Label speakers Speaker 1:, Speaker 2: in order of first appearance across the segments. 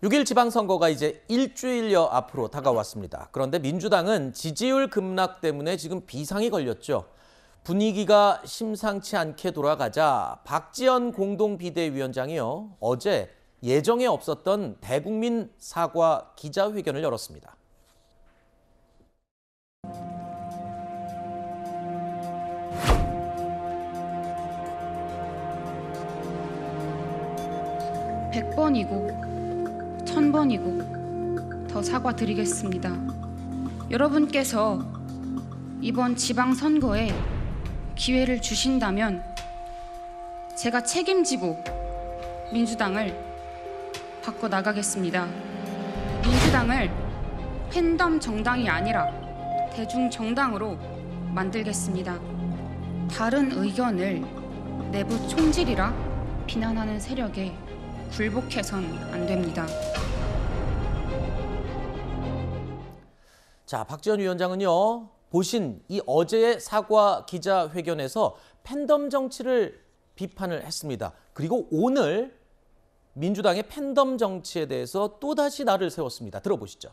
Speaker 1: 6일 지방선거가 이제 일주일여 앞으로 다가왔습니다. 그런데 민주당은 지지율 급락 때문에 지금 비상이 걸렸죠. 분위기가 심상치 않게 돌아가자 박지원 공동비대위원장이요, 어제 예정에 없었던 대국민 사과 기자회견을 열었습니다.
Speaker 2: (100번이고) 1000번이고 더 사과드리겠습니다. 여러분께서 이번 지방선거에 기회를 주신다면 제가 책임지고 민주당을 바꿔나가겠습니다. 민주당을 팬덤 정당이 아니라 대중정당으로 만들겠습니다. 다른 의견을 내부 총질이라 비난하는 세력에 굴복해선 안 됩니다.
Speaker 1: 자, 박지원 위원장은요, 보신 이 어제의 사과 기자회견에서 팬덤 정치를 비판을 했습니다. 그리고 오늘 민주당의 팬덤 정치에 대해서 또다시 날을 세웠습니다. 들어보시죠.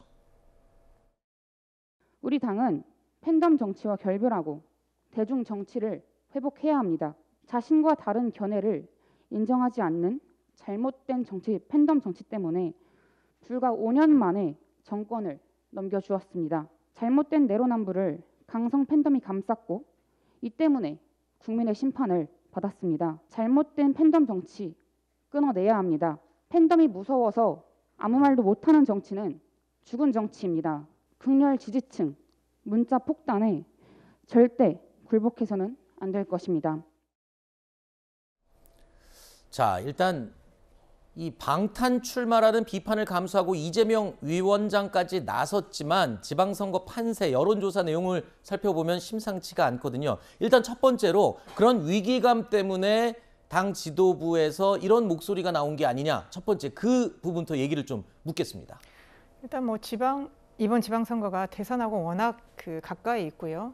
Speaker 2: 우리 당은 팬덤 정치와 결별하고 대중 정치를 회복해야 합니다. 자신과 다른 견해를 인정하지 않는 잘못된 정치, 팬덤 정치 때문에 불과 5년 만에 정권을 넘겨주었습니다. 잘못된 내로남불을 강성 팬덤이 감쌌고 이 때문에 국민의 심판을 받았습니다. 잘못된 팬덤 정치 끊어내야 합니다. 팬덤이 무서워서 아무 말도 못하는 정치는 죽은 정치입니다. 극렬 지지층, 문자 폭탄에 절대 굴복해서는 안 될 것입니다.
Speaker 1: 자, 일단 이 방탄 출마라는 비판을 감수하고 이재명 위원장까지 나섰지만 지방선거 판세, 여론조사 내용을 살펴보면 심상치가 않거든요. 일단 첫 번째로 그런 위기감 때문에 당 지도부에서 이런 목소리가 나온 게 아니냐. 첫 번째 그 부분부터 얘기를 좀 묻겠습니다.
Speaker 3: 일단 이번 지방선거가 대선하고 워낙 가까이 있고요.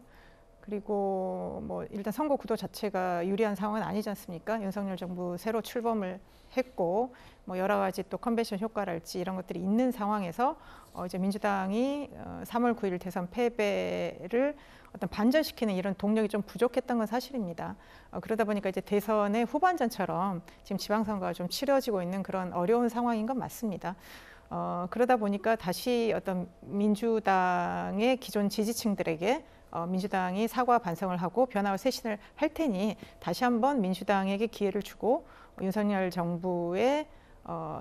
Speaker 3: 그리고 일단 선거 구도 자체가 유리한 상황은 아니지 않습니까? 윤석열 정부 새로 출범을 했고 여러 가지 또 컨벤션 효과랄지 이런 것들이 있는 상황에서 이제 민주당이 3월 9일 대선 패배를 어떤 반전시키는 이런 동력이 좀 부족했던 건 사실입니다. 그러다 보니까 이제 대선의 후반전처럼 지금 지방선거가 좀 치러지고 있는 그런 어려운 상황인 건 맞습니다. 그러다 보니까 다시 어떤 민주당의 기존 지지층들에게 민주당이 사과 반성을 하고 변화와 쇄신을 할 테니 다시 한번 민주당에게 기회를 주고 윤석열 정부의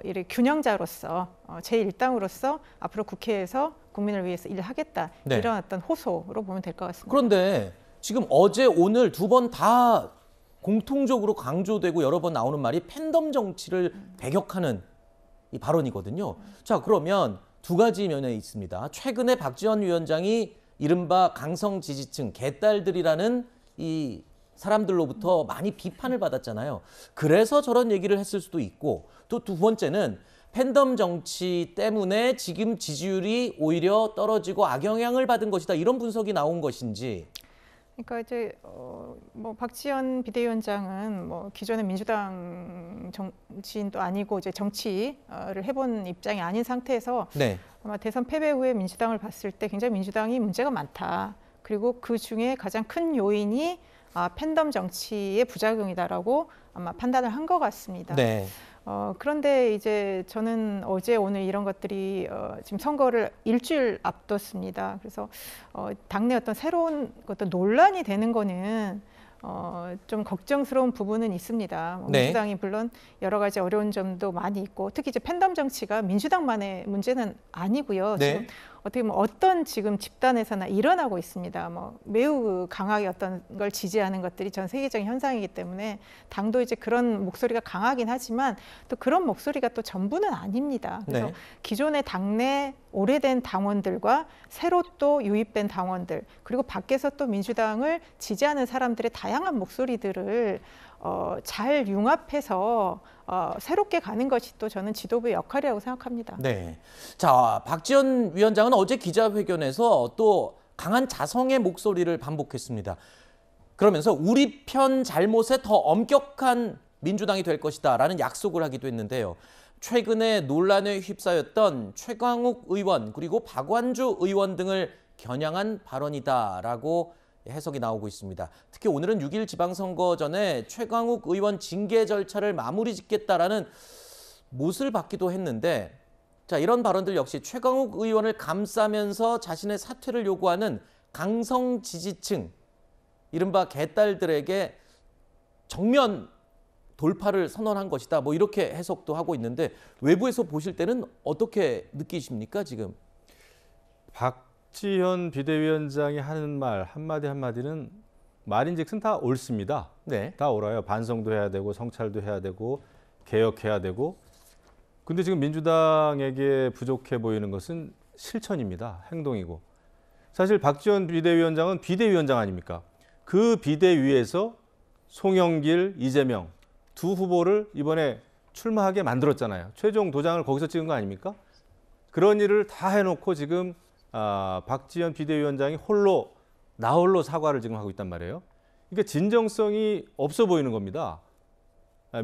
Speaker 3: 이를 균형자로서 제1당으로서 앞으로 국회에서 국민을 위해서 일하겠다.
Speaker 1: 네.
Speaker 3: 이런 어떤 호소로 보면 될 것 같습니다.
Speaker 1: 그런데 지금 어제 오늘 두 번 다 공통적으로 강조되고 여러 번 나오는 말이 팬덤 정치를 배격하는 이 발언이거든요. 자, 그러면 두 가지 면에 있습니다. 최근에 박지원 위원장이 이른바 강성 지지층, 개딸들이라는 이 사람들로부터 많이 비판을 받았잖아요. 그래서 저런 얘기를 했을 수도 있고, 또 두 번째는 팬덤 정치 때문에 지금 지지율이 오히려 떨어지고 악영향을 받은 것이다. 이런 분석이 나온 것인지.
Speaker 3: 그러니까 이제 박지원 비대위원장은 기존의 민주당 정치인도 아니고 이제 정치를 해본 입장이 아닌 상태에서
Speaker 1: 네.
Speaker 3: 아마 대선 패배 후에 민주당을 봤을 때 굉장히 민주당이 문제가 많다. 그리고 그 중에 가장 큰 요인이 팬덤 정치의 부작용이다라고 아마 판단을 한 것 같습니다.
Speaker 1: 네.
Speaker 3: 그런데 이제 저는 어제 오늘 이런 것들이 지금 선거를 일주일 앞뒀습니다. 그래서 당내 어떤 새로운 어떤 논란이 되는 거는 좀 걱정스러운 부분은 있습니다.
Speaker 1: 네.
Speaker 3: 민주당이 물론 여러 가지 어려운 점도 많이 있고 특히 이제 팬덤 정치가 민주당만의 문제는 아니고요.
Speaker 1: 네.
Speaker 3: 지금 어떻게 보면 어떤 지금 집단에서나 일어나고 있습니다. 매우 강하게 어떤 걸 지지하는 것들이 전 세계적인 현상이기 때문에 당도 이제 그런 목소리가 강하긴 하지만 또 그런 목소리가 또 전부는 아닙니다. 그래서
Speaker 1: 네.
Speaker 3: 기존의 당내 오래된 당원들과 새로 또 유입된 당원들 그리고 밖에서 또 민주당을 지지하는 사람들의 다양한 목소리들을 잘 융합해서 새롭게 가는 것이 또 저는 지도부의 역할이라고 생각합니다.
Speaker 1: 네. 자, 박지원 위원장은 어제 기자회견에서 또 강한 자성의 목소리를 반복했습니다. 그러면서 우리 편 잘못에 더 엄격한 민주당이 될 것이다라는 약속을 하기도 했는데요. 최근에 논란에 휩싸였던 최광욱 의원 그리고 박완주 의원 등을 겨냥한 발언이다라고 해석이 나오고 있습니다. 특히 오늘은 6일 지방선거 전에 최광욱 의원 징계 절차를 마무리 짓겠다라는 못을 받기도 했는데 자, 이런 발언들 역시 최광욱 의원을 감싸면서 자신의 사퇴를 요구하는 강성 지지층, 이른바 개딸들에게 정면 돌파를 선언한 것이다. 뭐 이렇게 해석도 하고 있는데 외부에서 보실 때는 어떻게 느끼십니까, 지금?
Speaker 4: 박지원 비대위원장이 하는 말 한마디 한마디는 말인즉슨 다 옳습니다.
Speaker 1: 네.
Speaker 4: 다 옳아요. 반성도 해야 되고 성찰도 해야 되고 개혁해야 되고. 근데 지금 민주당에게 부족해 보이는 것은 실천입니다. 행동이고. 사실 박지원 비대위원장은 비대위원장 아닙니까? 그 비대위에서 송영길, 이재명 두 후보를 이번에 출마하게 만들었잖아요. 최종 도장을 거기서 찍은 거 아닙니까? 그런 일을 다 해놓고 지금 박지원 비대위원장이 나홀로 사과를 지금 하고 있단 말이에요. 그러니까 진정성이 없어 보이는 겁니다.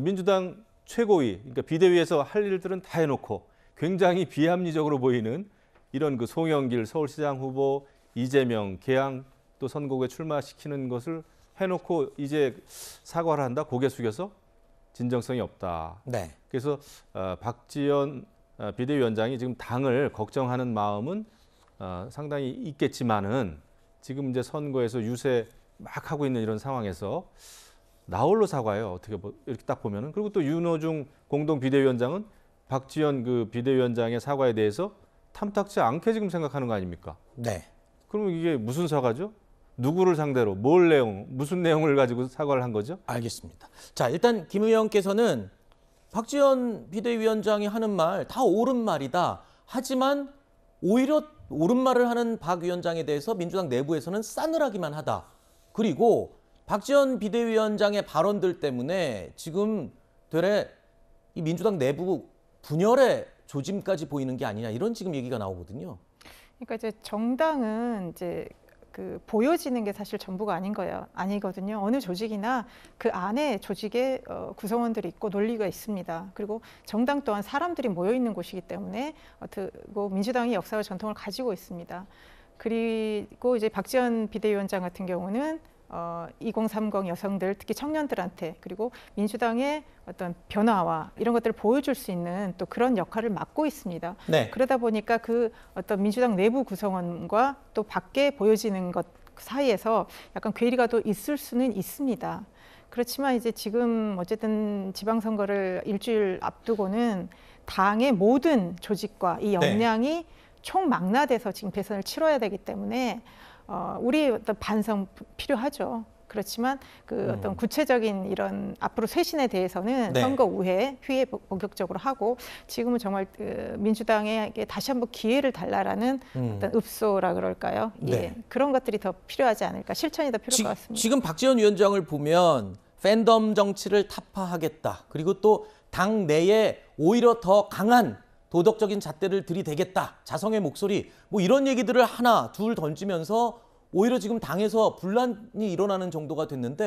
Speaker 4: 민주당 최고위, 그러니까 비대위에서 할 일들은 다 해놓고 굉장히 비합리적으로 보이는 이런 그 송영길 서울시장 후보, 이재명, 개항 또 선거구에 출마시키는 것을 해놓고 이제 사과를 한다? 고개 숙여서 진정성이 없다.
Speaker 1: 네.
Speaker 4: 그래서 박지원 비대위원장이 지금 당을 걱정하는 마음은 상당히 있겠지만은 지금 이제 선거에서 유세 막 하고 있는 이런 상황에서 나홀로 사과해요. 어떻게 이렇게 딱 보면은. 그리고 또 윤호중 공동 비대위원장은 박지원 그 비대위원장의 사과에 대해서 탐탁치 않게 지금 생각하는 거 아닙니까?
Speaker 1: 네.
Speaker 4: 그러면 이게 무슨 사과죠? 누구를 상대로 무슨 내용을 가지고 사과를 한 거죠?
Speaker 1: 알겠습니다. 자, 일단 김 의원께서는 박지원 비대위원장이 하는 말 다 옳은 말이다. 하지만 오히려 옳은 말을 하는 박 위원장에 대해서 민주당 내부에서는 싸늘하기만 하다. 그리고 박지원 비대위원장의 발언들 때문에 지금 되레 이 민주당 내부 분열의 조짐까지 보이는 게 아니냐, 이런 지금 얘기가 나오거든요.
Speaker 3: 그러니까 이제 정당은 이제 보여지는 게 사실 전부가 아니거든요. 어느 조직이나 그 안에 조직의 구성원들이 있고 논리가 있습니다. 그리고 정당 또한 사람들이 모여 있는 곳이기 때문에 민주당이 역사와 전통을 가지고 있습니다. 그리고 이제 박지원 비대위원장 같은 경우는 2030 여성들, 특히 청년들한테, 그리고 민주당의 어떤 변화와 이런 것들을 보여줄 수 있는 또 그런 역할을 맡고 있습니다.
Speaker 1: 네.
Speaker 3: 그러다 보니까 그 어떤 민주당 내부 구성원과 또 밖에 보여지는 것 사이에서 약간 괴리가 또 있을 수는 있습니다. 그렇지만 이제 지금 어쨌든 지방선거를 일주일 앞두고는 당의 모든 조직과 이 역량이 총망라돼서 지금 대선을 치러야 되기 때문에 우리 어떤 반성 필요하죠. 그렇지만 어떤 구체적인 이런 앞으로 쇄신에 대해서는 선거 후에 본격적으로 하고, 지금은 정말 민주당에게 다시 한번 기회를 달라라는 어떤 읍소라 그럴까요? 예, 그런 것들이 더 필요하지 않을까, 실천이 더 필요할 것 같습니다.
Speaker 1: 지금 박지원 위원장을 보면 팬덤 정치를 타파하겠다. 그리고 또 당 내에 오히려 더 강한 도덕적인 잣대를 들이대겠다. 자성의 목소리, 뭐 이런 얘기들을 하나 둘 던지면서 오히려 지금 당에서 분란이 일어나는 정도가 됐는데